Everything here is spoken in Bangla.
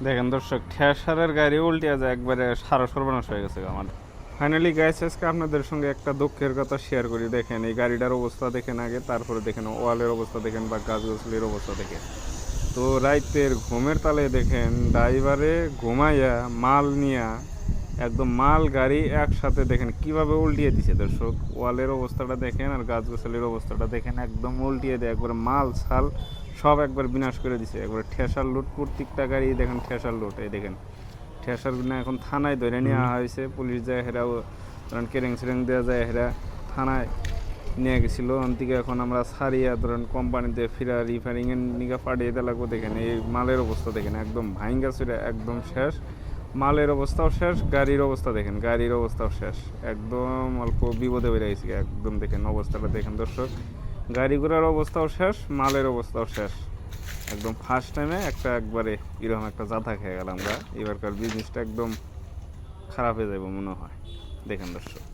দেখেন দর্শক, ঠেসারের গাড়ি উল্টিয়া যায়, একবারে সারা সর্বনাশ হয়ে গেছে আমার। ফাইনালি গাইস, আজকে আপনাদের সঙ্গে একটা দুঃখের কথা শেয়ার করি। দেখেন এই গাড়িটার অবস্থা দেখেন আগে, তারপরে দেখেন ওয়ালের অবস্থা দেখেন বা গাছগাছলির অবস্থা দেখেন। তো রাইতের ঘুমের তালে দেখেন ড্রাইভারে ঘুমাইয়া মাল নিয়া একদম মাল গাড়ি একসাথে দেখেন কিভাবে উল্টিয়ে দিছে দর্শক। ওয়ালের অবস্থাটা দেখেন আর গাছগাছালির অবস্থাটা দেখেন, একদম উল্টিয়ে দেয় একবার, মাল ছাল সব একবার বিনাশ করে দিছে একবার। ঠেসার লুট, প্রত্যেকটা গাড়ি দেখেন ঠেসার লুট। এই দেখেন ঠেসার না, এখন থানায় ধরে নেওয়া হয়েছে, পুলিশ যায় হেরাও, ধরেন কেরেং সেরেং দেওয়া যায়, হেরা থানায় নিয়ে গেছিলো। অন্তিকে এখন আমরা সারিয়া ধরেন কোম্পানিতে ফিরা রিফারিংয়ের নিকা পাঠিয়ে দিতে লাগবো। দেখেন এই মালের অবস্থা দেখেন, একদম ভাইঙ্গা চুরে একদম শেষ। মালের অবস্থাও শেষ, গাড়ির অবস্থা দেখেন, গাড়ির অবস্থাও শেষ, একদম অল্প বিপদে বেড়ে গেছি একদম। দেখেন অবস্থাটা দেখেন দর্শক, গাড়ি ঘোড়ার অবস্থাও শেষ, মালের অবস্থাও শেষ একদম। ফার্স্ট টাইমে একটা একবারে এরকম একটা জাথা খেয়ে গেলাম আমরা। এবারকার বিজনেসটা একদম খারাপ হয়ে যাবে মনে হয়। দেখেন দর্শক।